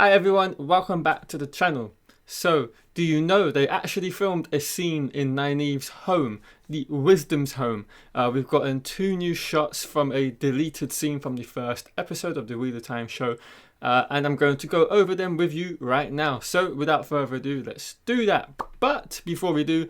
Hi everyone, welcome back to the channel. So, do you know they actually filmed a scene in Nynaeve's home, the Wisdom's home? We've gotten two new shots from a deleted scene from the first episode of the Wheel of Time show, and I'm going to go over them with you right now. So, without further ado, let's do that. But before we do,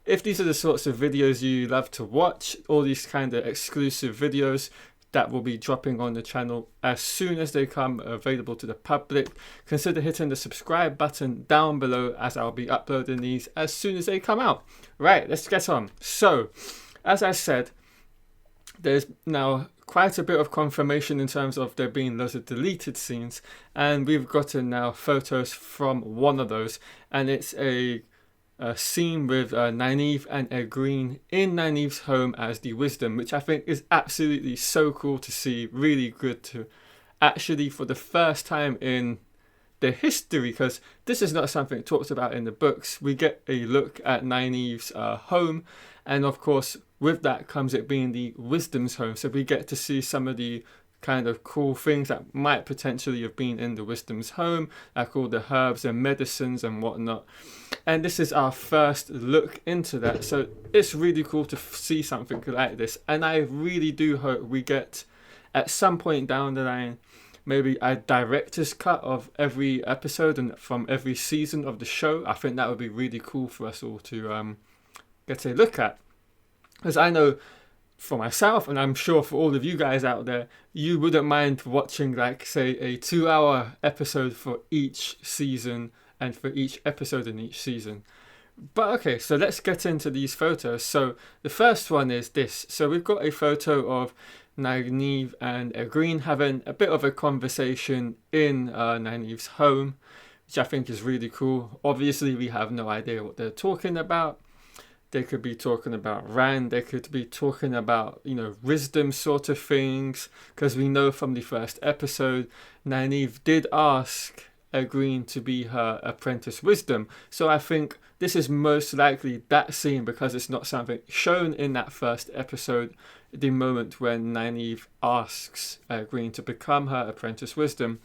if these are the sorts of videos you love to watch, all these kind of exclusive videos that will be dropping on the channel as soon as they come available to the public, consider hitting the subscribe button down below, as I'll be uploading these as soon as they come out. Right, let's get on. So, as I said, there's now quite a bit of confirmation in terms of there being loads of deleted scenes, and we've gotten now photos from one of those, and it's a scene with Nynaeve and Egwene in Nynaeve's home as the Wisdom, which I think is absolutely so cool to see. Really good to actually, for the first time in the history, because this is not something talked about in the books, we get a look at Nynaeve's home, and of course with that comes it being the Wisdom's home, so we get to see some of the kind of cool things that might potentially have been in the Wisdom's home, like all the herbs and medicines and whatnot. And this is our first look into that, so it's really cool to see something like this, and I really do hope we get at some point down the line maybe a director's cut of every episode and from every season of the show. I think that would be really cool for us all to get a look at, because I know for myself, and I'm sure for all of you guys out there, you wouldn't mind watching, like, say, a 2-hour episode for each season and for each episode in each season. But okay, so let's get into these photos. So the first one is this. So we've got a photo of Nynaeve and Egwene having a bit of a conversation in Nynaeve's home, which I think is really cool. Obviously, we have no idea what they're talking about. They could be talking about Rand, they could be talking about, wisdom sort of things, because we know from the first episode, Nynaeve did ask Egwene to be her apprentice wisdom. So I think this is most likely that scene, because it's not something shown in that first episode, the moment when Nynaeve asks Egwene to become her apprentice wisdom.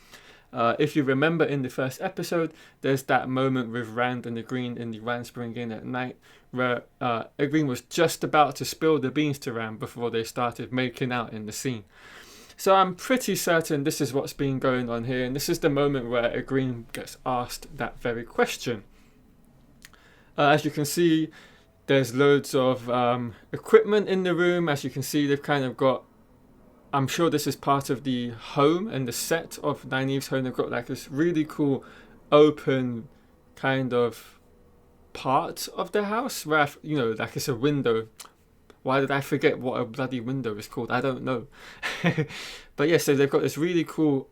If you remember in the first episode, there's that moment with Rand and Egwene in the Randspring Inn at night, where Egwene was just about to spill the beans to Rand before they started making out in the scene. So I'm pretty certain this is what's been going on here, and this is the moment where Egwene gets asked that very question. As you can see, there's loads of equipment in the room. As you can see, they've kind of got, I'm sure this is part of the home and the set of Nynaeve's home. They've got like this really cool open kind of part of the house where, like it's a window. Why did I forget what a bloody window is called? I don't know. But yeah, so they've got this really cool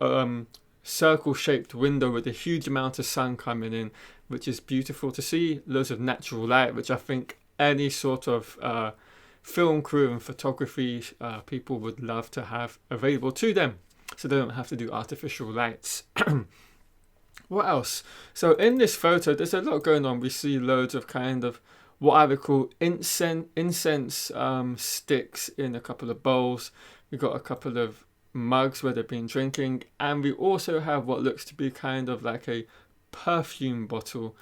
circle-shaped window with a huge amount of sun coming in, which is beautiful to see. Loads of natural light, which I think any sort of film crew and photography people would love to have available to them, so they don't have to do artificial lights. What else? So in this photo, there's a lot going on. We see loads of kind of what I would call incense sticks in a couple of bowls. We've got a couple of mugs where they've been drinking, and we also have what looks to be kind of like a perfume bottle.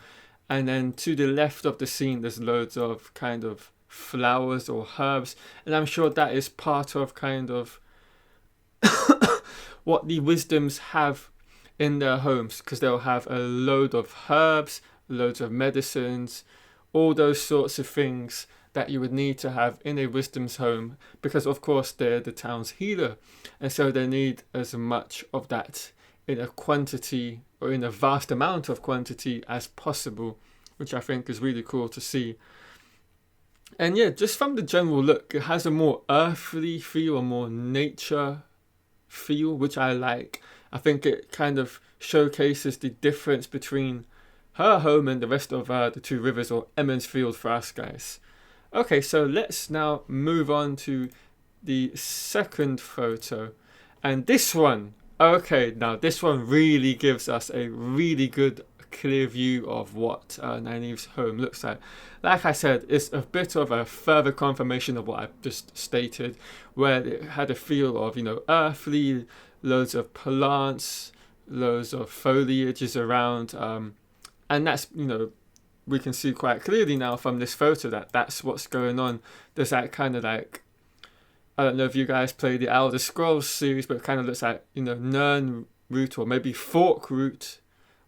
And then to the left of the scene, there's loads of kind of flowers or herbs, and I'm sure that is part of kind of what the wisdoms have in their homes, because they'll have a load of herbs, loads of medicines, all those sorts of things that you would need to have in a wisdom's home, because of course they're the town's healer, and so they need as much of that in a quantity, or in a vast amount of quantity as possible, which I think is really cool to see. And yeah, just from the general look, it has a more earthly feel, a more nature feel, which I like. I think it kind of showcases the difference between her home and the rest of the Two Rivers, or Emond's Field for us guys. Okay, so let's now move on to the second photo. And this one, okay, now this one really gives us a really good clear view of what Nynaeve's home looks like. Like I said, it's a bit of a further confirmation of what I've just stated, where it had a feel of, earthly, loads of plants, loads of foliage is around, and that's, you know, we can see quite clearly now from this photo that that's what's going on. There's that kind of like, I don't know if you guys play the Elder Scrolls series, but it kind of looks like, you know, Nern root or maybe fork root,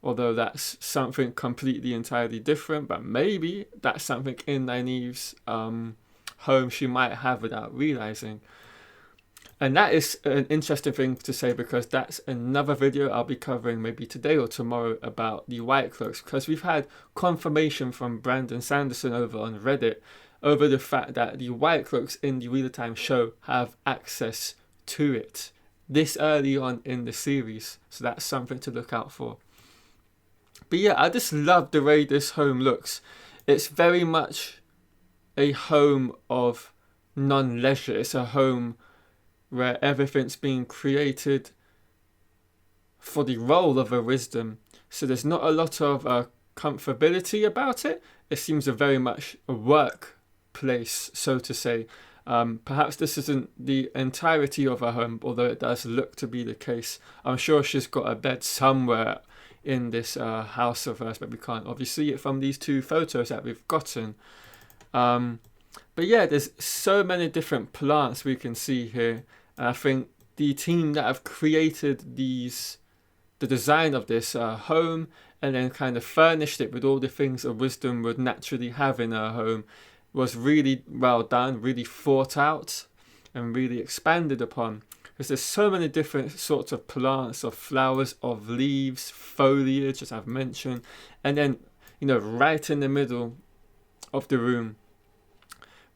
although that's something completely entirely different. But maybe that's something in Nynaeve's home she might have without realizing. And that is an interesting thing to say, because that's another video I'll be covering maybe today or tomorrow about the White Cloaks, because we've had confirmation from Brandon Sanderson over on Reddit over the fact that the White Cloaks in the Wheel of Time show have access to it this early on in the series. So that's something to look out for. But yeah, I just love the way this home looks. It's very much a home of non-leisure. It's a home where everything's being created for the role of a wisdom. So there's not a lot of comfortability about it. It seems very much a workplace, so to say. Perhaps this isn't the entirety of her home, although it does look to be the case. I'm sure she's got a bed somewhere in this house of hers, but we can't obviously see it from these two photos that we've gotten. But yeah, there's so many different plants we can see here. And I think the team that have created the design of this home and then kind of furnished it with all the things a wisdom would naturally have in her home was really well done, really thought out and really expanded upon. Because there's so many different sorts of plants, of flowers, of leaves, foliage, as I've mentioned. And then, you know, right in the middle of the room,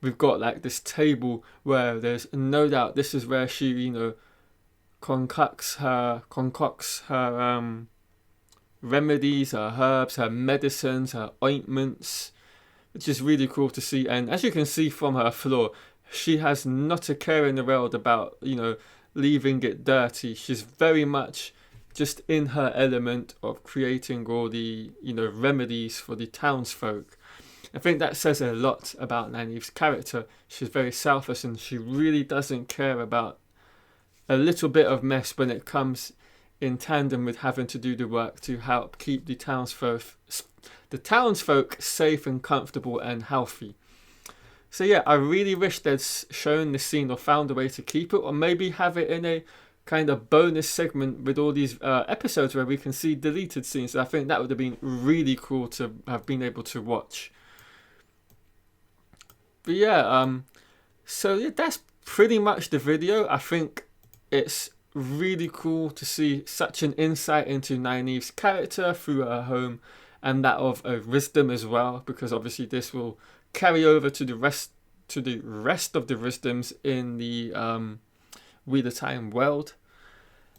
we've got like this table where there's no doubt this is where she, you know, concocts her remedies, her herbs, her medicines, her ointments, which is really cool to see. And as you can see from her floor, she has not a care in the world about, you know, leaving it dirty. She's very much just in her element of creating all the, you know, remedies for the townsfolk. I think that says a lot about Nynaeve's character. She's very selfless and she really doesn't care about a little bit of mess when it comes in tandem with having to do the work to help keep the townsfolk safe and comfortable and healthy. So yeah, I really wish they'd shown this scene or found a way to keep it, or maybe have it in a kind of bonus segment with all these episodes where we can see deleted scenes. I think that would have been really cool to have been able to watch. But yeah, so yeah, that's pretty much the video. I think it's really cool to see such an insight into Nynaeve's character through her home and that of wisdom as well, because obviously this will carry over to the rest of the wisdoms in the Wheel of Time world.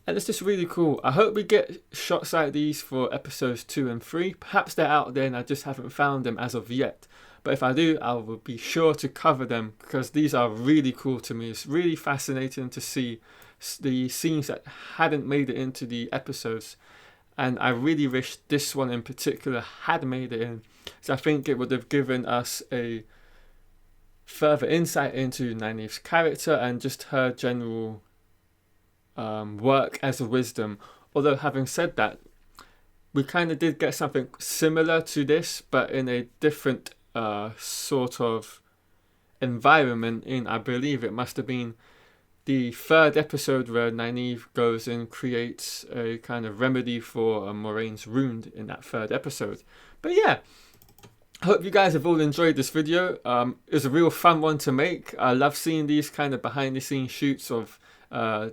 And it's just really cool. I hope we get shots like these for episodes 2 and 3. Perhaps they're out there and I just haven't found them as of yet. But if I do, I will be sure to cover them, because these are really cool to me. It's really fascinating to see the scenes that hadn't made it into the episodes. And I really wish this one in particular had made it in. So I think it would have given us a further insight into Nynaeve's character and just her general work as a wisdom. Although having said that, we kind of did get something similar to this, but in a different sort of environment. In, I believe it must have been the 3rd episode where Nynaeve goes and creates a kind of remedy for Moraine's wound in that 3rd episode. But yeah, I hope you guys have all enjoyed this video. It was a real fun one to make. I love seeing these kind of behind the scenes shoots of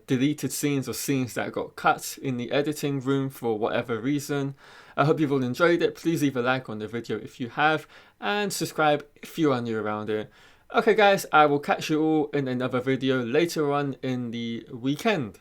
deleted scenes or scenes that got cut in the editing room for whatever reason. I hope you've all enjoyed it. Please leave a like on the video if you have, and subscribe if you are new around here. Okay guys, I will catch you all in another video later on in the weekend.